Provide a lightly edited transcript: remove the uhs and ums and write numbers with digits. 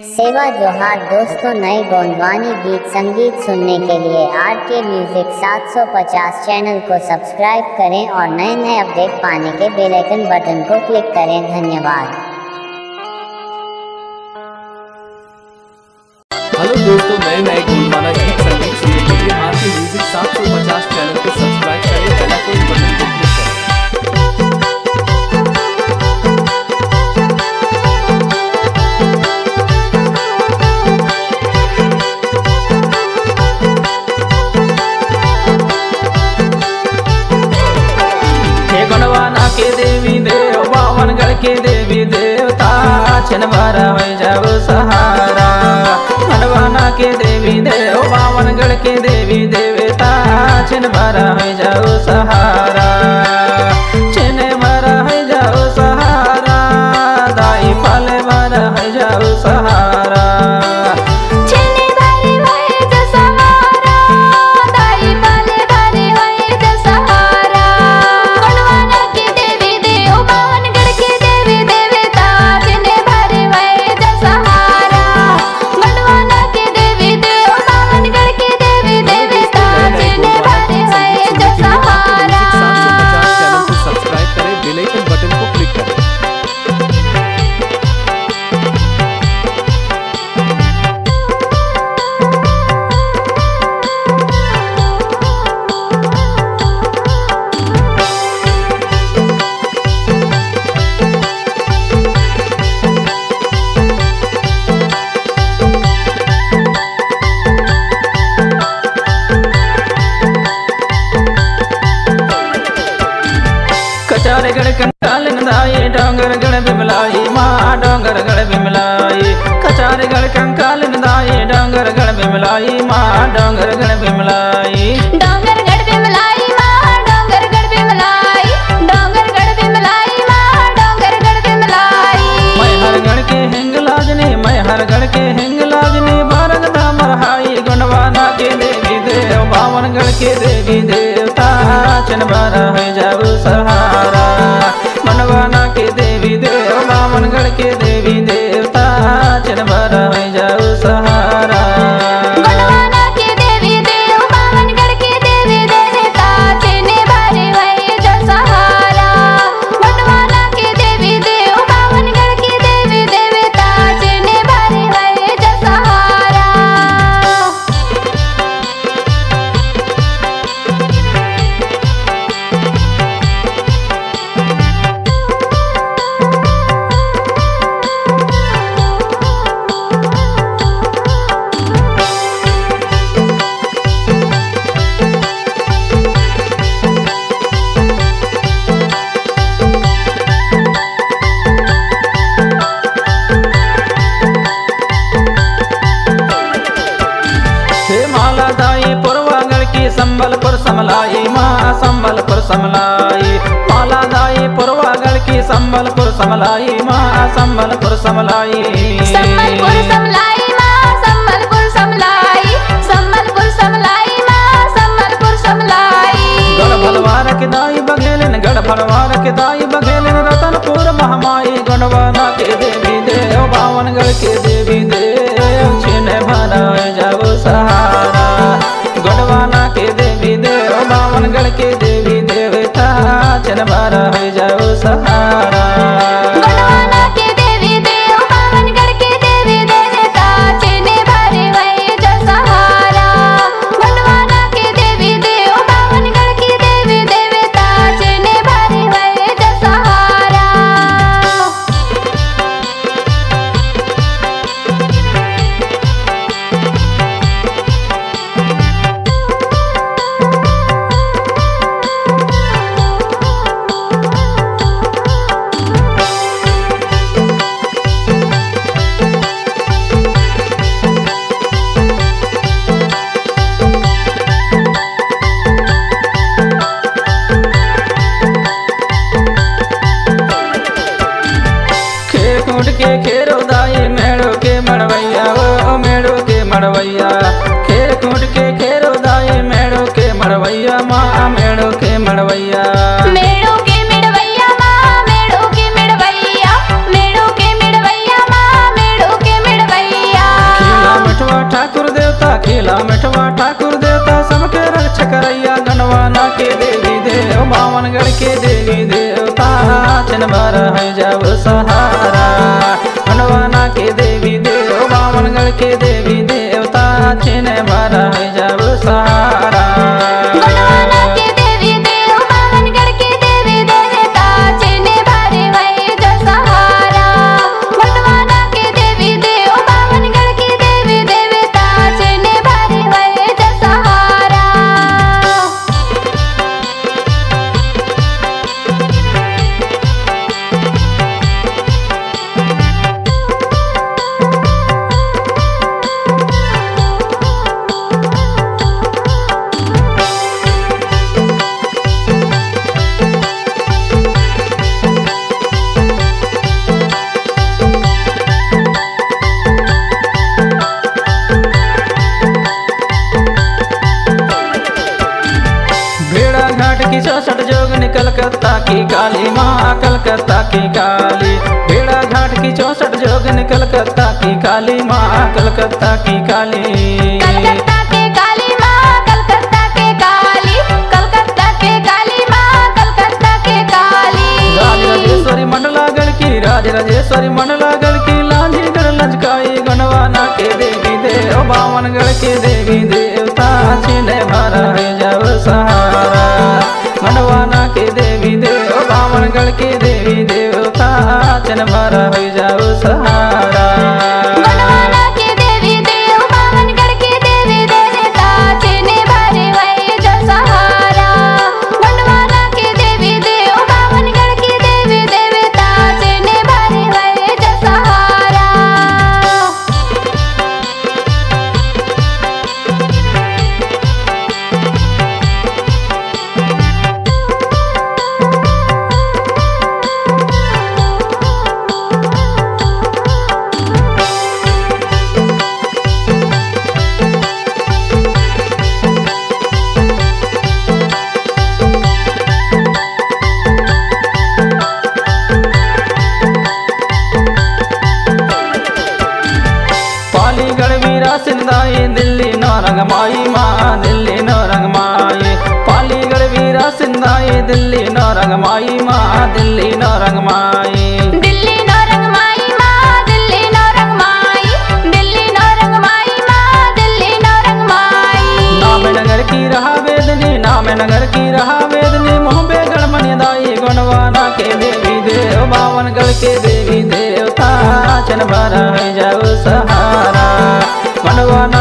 सेवा जोहार दोस्तों, नए गोंदवानी गीत संगीत सुनने के लिए आरके म्यूजिक 750 चैनल को सब्सक्राइब करें और नए अपडेट पाने के बेल आइकन बटन को क्लिक करें। धन्यवाद। हेलो दोस्तों, नए गोंदवाना गीत संगीत सुनने के लिए आरके म्यूजिक 750 चैनल को सब्सक्राइब करें, बेल आइकन बटन को क्लिक करें। के देवी देव बावनगढ़ के देवी देवता छिनवारा हो जाओ सहारा। खंडवाना के देवी देव बावनगढ़ के देवी देवता छिनवारा हो जाओ सहारा। छिनवारा हो जाओ सहारा, दाई पाले वाला हो जाओ सहारा। कचारेगढ़ कंकालिंदाई डोंगरगढ़ बिमलाई माँ डोंगरगढ़ बिमलाई। कचारेगढ़ कंकालिंदाई डोंगरगढ़ बिमलाई माँ डोंगरगढ़ बिमलाई। डोंगरगढ़ बिमलाई माँ डोंगरगढ़ बिमलाई। डोंगरगढ़ बिमलाई माँ डोंगरगढ़ बिमलाई। मैं हरगढ़ के हिंगलाजनी, मैं हरगढ़ के हिंगलाजनी भारत मरहाई। गुंडवाना के देवी देव बावनगढ़ के देवी देवता छिनवारा हो जाओ सहारा। मनवाना के देवी देव बावनगढ़ के देवी देवता छिनवारा हो जाओ सहारा। मनवाना के देवी देव बावनगढ़ के देवी देवता छिनवारे हो जाओ सहारा। मनवाना के देवी देव बावनगढ़ के देवी देवता छिनवारे हो जाओ सहारा। संबलपुर समलाई माँ संबलपुर समलाई। माला दाई पुरवागढ़ की संबलपुर समलाई माँ संबलपुर समलाई। संबलपुर समलाई माँ संबलपुर समलाई। संबलपुर समलाई माँ संबलपुर समलाई। गढ़ भलवार के दाई बघेलन, गढ़ भलवार के दाई बघेलन रतनपुर महामाई। गुंडवाना के देवी देव बावनगढ़ के देवी देव छिनवारा हो जाओ सहारा। गुंडवाना के देवी देव बावनगढ़ के देवी देवता छिनवारा हो जाओ सहारा। गुंडवाना के देवी देव बावनगढ़ के देवी देवता छिनवारे हो जाओ सहारा। गुंडवाना के देवी देव बावनगढ़ के देवी देवता छिनवारे हो जाओ सहारा। के खेरो दाई मेड़ो के मड़वैया ओ मेड़ो के मड़वैया। खेर कूट के खेरो दाई मेड़ो के मड़वैया माँ मेड़ो के मड़वैया। मेड़ो के मिड़वैया माँ मेड़ो के मिड़वैया। मेड़ो के मिड़वैया माँ मेड़ो के मिड़वैया। मिला मिठवा ठाकुर देवता सबके रक्षक रैया गणवाना के देवी देव बावनगढ़ के देवी देवता छिनभर है जब सहारा गणवाना के देवी देव बावनगढ़ के देवी देवता छिनभर है जब सहारा गणवाना के देवी देव बावनगढ़ के देवी देवता छिने भरे वही जो सहारा गणवाना के देवी देव बावनगढ़ के देवी देवता छिने भरे वही जो सहारा। भेड़ा घाट की 64 जोगनी कलकत्ता की काली माँ कलकत्ता की काली भेड़ा घाट की 64 जोगनी कलकत्ता की काली माँ कलकत्ता की काली कलकत्ता के काली माँ कलकत्ता के काली कलकत्ता के काली माँ कलकत्ता के काली राजराजेश्वरी मंडलागढ़ की राजराजेश्वरी मंडलागढ़ की लांजीगढ़ लंचकाई गणवाना के देवी देव बावनगढ़ के देवी देवता छिने भरा है जब सहारा गणवाना के देवी देव बावनगढ़ के देवी देवता छिने भरा है जब सहारा गणवाना के देवी देव बावनगढ़ के देवी देवता छिने भरे वही जो सहारा गणवाना के देवी देव बावनगढ़ के देवी देवता छिने भरे वही जो सहारा। पालीगढ़ वीरा सिंधाई दिल्ली नौरंग माई माँ दिल्ली नौरंग माई पालीगढ़ वीरा सिंधाई दिल्ली नौरंग माई माँ दिल्ली नौरंग माई दिल्ली नौरंग माई माँ दिल्ली नौरंग माई दिल्ली नौरंग माई माँ दिल्ली नौरंग माई नाम नगर की रहा वेदनी नाम नगर की रहा वेदनी मोहबे गणमनिदाई गणवाना के देवी देव बावनगढ़ के देवी देवता छिनभर है जब सहारा गणवाना